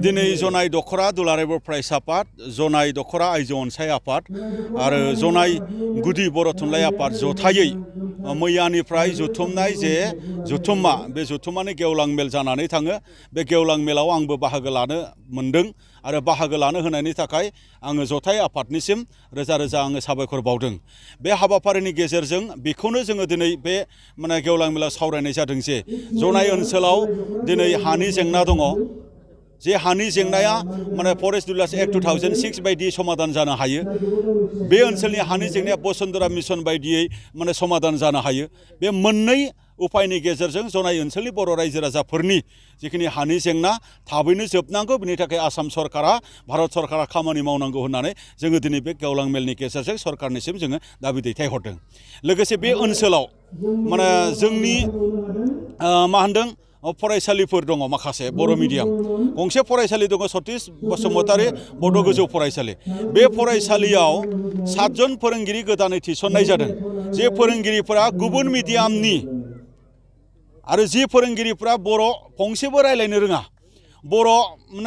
दिनै जनाय दखरा दुलाराय बर' फरायसा आफाद, जनाय दखरा आइजो अनसाय आफाद आरो जनाय गुदि बर' थुनलाइ आफाद जथायै मैयानिफ्राय जुथुमनाय जे जुथुम्मा बे जुथुम्मानि गेवलां मेल जानानै थाङो। बे गेवलां मेलाव आंबो बाहागो लानो मोनदों आरो बाहागो लानो होनायनि थाखाय आङो जथाय आफादनिसिम रोजा रोजा आङो साबायखर बावदों। बे हाबाफारिनि गेजेरजों बेखौनो जोङो दिनै बे गेवलां मेलाव सावरायनाय जादों जे जनाय ओनसोलाव दिनै हानि जेंना दङ। जे हानि जेंनाया फरेस्ट रुलार्स एक्ट 2006 बायदि समाधान जानो हायो। बे ओनसोलनि हानि जेंनाया बसुन्धरा मिशन बायदियै समाधान जानो हायो। बे मोननै उपायनि गेजेरजों जनाय ओनसोलनि बर' रायजो राजाफोरनि जिखिनि हानि जेंना थाबैनो जोबनांगौ, बिनि थाखाय आसाम सरकारा भारत सरकारा खामानि मावनांगौ होननानै जोङो दिनै बे गेवलां मेलनि गेजेरजों सरकारनिसिम जोङो दाबि दैथायहरदों। लोगोसे बे ओनसोलाव जोंनि मा होनदों फरायसालिफोर दङ माखासे बर' मिडियाम। गंसे फरायसालि दङ सतीश बसुमतारी बड' गोजौ फरायसालि। बे फरायसालियाव 7 जन फोरोंगिरि गोदानै थिसननाय जादों। जे फोरोंगिरिफोरा गुबुन मिडियामनि आरो जि फोरोंगिरिफोरा बर' फंसेबो रायलायनो रोङा, बर'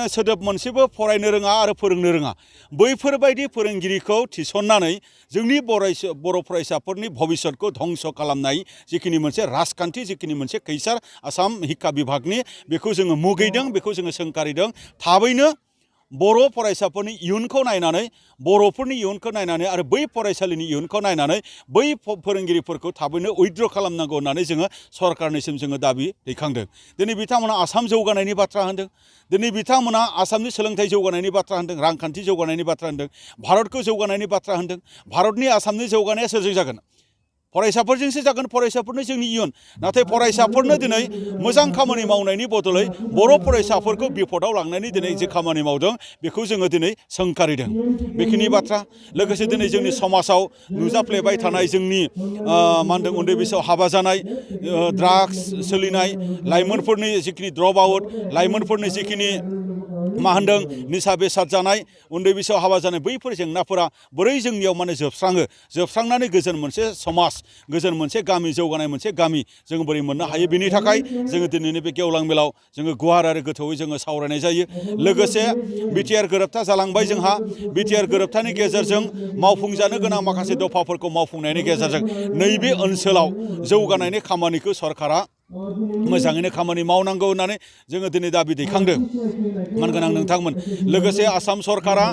सोदोब मोनसेबो फरायनो रोङा आरो फोरोंनो रोङा, बैफोरबायदि फोरोंगिरिखौ थिसननानै जोंनि बर' फरायसाफोरनि भबिष्यतखौ धंस खालामनाय जिखिनि मोनसे राजखान्थि, जिखिनि मोनसे खैसार आसाम हिक्का बिभागनि, बेखौ जोङो मुगैदों, बेखौ जोङो सोंखारिदों। थाबैनो बर' फरायसाफोरनि इयुनखौ नायनानै, बर'फोरनि इयुनखौ नायनानै आरो बै फरायसालिनि इयुनखौ नायनानै बै फोरोंगिरिफोरखौ थाबैनो उइथड्र खालामनांगौ होननानै जोङो सरकारनिसिम जोङो दाबि दैखांदों। दिनै बिथांमोना आसाम जौगानायनि बाथ्रा होनदों, दिनै बिथांमोना आसामनि सोलोंथाइ जौगानायनि बाथ्रा होनदों, रांखान्थि जौगानायनि बाथ्रा होनदों, भारतखौ जौगानायनि बाथ्रा होनदों। भारतनि आसामनि जौगानाया सोरजों जागोन? फरायसाफोरजोंसो जागोन, फरायसाफोरनो जोंनि इयुन। नाथाय फरायसाफोरनो दिनै मोजां खामानि मावनायनि बदलै बर' फरायसाफोरखौ बिपदआव लांनायनि दिनै जे खामानि मावदों, बेखौ जोङो दिनै सोंखारिदों। बेखिनि बाथ्रा। लोगोसे दिनै जोंनि समाजाव नुजाफ्लेबाय थानाय जोंनि उन्दै बैसोआव हाबा जानाय, ड्राग्स सोलिनाय, लाइमोनफोरनि जिखिनि ड्रप आउट, लाइमोनफोरनि जिखिनि निसा बेसाद जानाय, उन्दै बैसोआव हाबा जानाय, बैफोर जेंनाफोरा बोरै जोंनियाव जोबस्राङो, जोबस्रांनानै गोजोन मोनसे समाज, गोजोन मोनसे गामि, जौगानाय मोनसे गामि जों बोरै मोननो हायो, बेनि थाखाय जोङो दिनैनि बे गेवलां मेलाव जोङो गुवार आरो गोथौयै जोङो सावरायनाय जायो। लोगोसे बिटिआर गोरोबथा जालांबाय जोंहा। बिटिआर गोरोबथानि गेजेरजों मावफुंजानो गोनां माखासे दफाफोरखौ मावफुंनायनि गेजेरजों नैबे ओनसोलाव जौगानायनि खामानिखौ सरकारा मोजाङैनो खामानि मावनांगौ होननानै जोङो दिनै दाबि दैखांदों। मानगोनां नोंथांमोन, लोगोसे आसाम सरकारा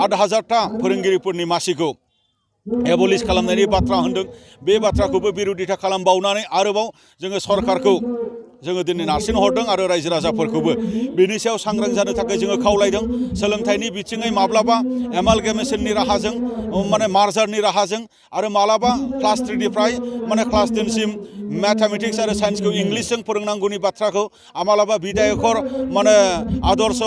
8,000टा फोरोंगिरिफोरनि मासिखौ एबलिश खालामनायनि बाथ्रा होनदों। बे बाथ्राखौबो बिरोधिता खालामबावनानै आरोबाव जोङो सरकारखौ जोङो दिनै नारसिनहरदों आरो रायजो राजाफोरखौबो बेनि सायाव सांग्रां जानो थाखाय जोङो खावलायदों। सोलोंथाइनि बिथिङै माब्लाबा एमालगेमेसननि राहाजों, मार्जारनि राहाजों, आरो मालाबा क्लास 3निफ्राय क्लास 10सिम मेथामेटिक्स आरो साइन्सखौ इंलिसजों फोरोंनांगौनि बाथ्राखौ मालाबा बिधायकर आदर्श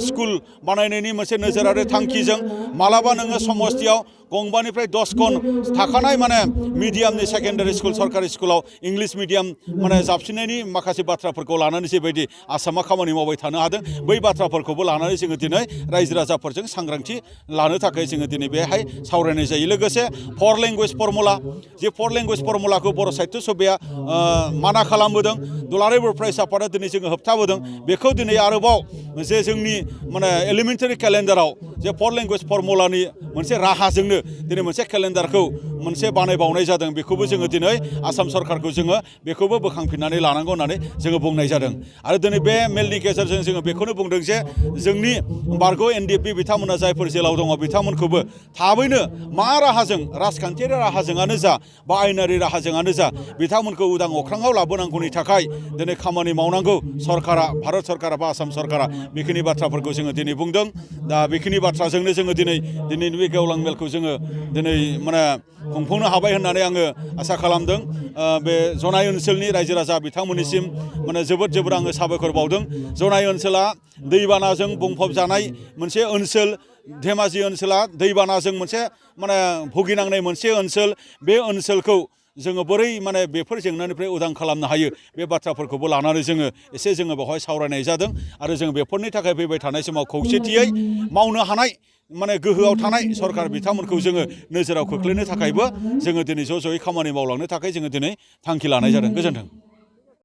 स्कुल बानायनायनि मोनसे नोजोरारि थांखिजों, मालाबा नोङो समस्तियाव गंबानिफ्राय 10 खन थाखानाय मिडियामनि सेकेन्डारि स्कुल, सरकारि स्कुलाव इंलिस मिडियाम जाबसिननायनि माखासे बाथ्राफोरखौ लानानै जेबायदि आसामा खामानि मावबाय थानो हादों, बै बाथ्राफोरखौबो लानानै जोङो दिनै रायजो राजाफोरजों सांग्रांथि लानो थाखाय जोङो दिनै बेहाय सावरायनाय जायो। लोगोसे 4 लेंगुवेज फर्मुला, जे 4 लेंगुवेज फर्मुलाखौ बर' साहित्य सभाया माना खालामबोदों, दुलाराय बर' फरायसा आफादा दिनै जोङो होबथाबोदों। बेखौ दिनै आरोबाव जे जोंनि एलिमेन्टारि केलेन्डाराव जे 4 लेंगुवेज फर्मुलानि मोनसे राहाजोंनो दिनै मोनसे केलेन्डारखौ मोनसे बानायबावनाय जादों। बेखौबो जोङो दिनै आसाम सरकारखौ जोङो बेखौबो बोखांफिननानै लानांगौ होननानै जोङो बुंनाय जादों। आरो दिनै बे मेलनि गेजेरजों जोङो बेखौनो बुंदों जे जोंनि बारग' एनडिएफबि बिथांमोना जायफोर जेलाव दङ, बिथांमोनखौबो थाबैनो मा राहाजों, राजखान्थियारि राहाजोंआनो जा बा आयेनारि राहाजोंआनो जा, बिथांमोनखौ उदां अख्राङाव लाबोनांगौनि थाखाय दिनै खामानि मावनांगौ सरकारा, भारत सरकारा बा आसाम सरकारा। बेखिनि बाथ्राफोरखौ जोङो दिनै बुंदों। दा बेखिनि बाथ्राजोंनो जोङो दिनैनि बे गेवलां मेलखौ जोङो दिनै खुंफुंनो हाबाय होननानै आङो आसा खालामदों। बे जनाय ओनसोलनि रायजो राजा बिथांमोननिसिम जोबोद जोबोद आङो साबायखर बावदों। जनाय ओनसोला दैबानाजों बुंफबजानाय मोनसे ओनसोल, धेमाजि ओनसोला दैबानाजों मोनसे भुगिनांनाय मोनसे ओनसोल। बे ओनसोलखौ जोङो बोरै बेफोर जेंनानिफ्राय उदां खालामनो हायो, बे बाथ्राफोरखौबो लानानै जोङो एसे बेवहाय सावरायनाय जादों। आरो जों बेफोरनि थाखाय फैबाय थानाय समाव खौसेथियै मावनो हानाय गोहोआव थानाय सरकार बिथांमोनखौ जोङो नोजोराव खोख्लैनो थाखायबो जोङो दिनै ज' ज'यै खामानि मावलांनो थाखाय जोङो दिनै थांखि लानाय जादों। गोजोन्थों।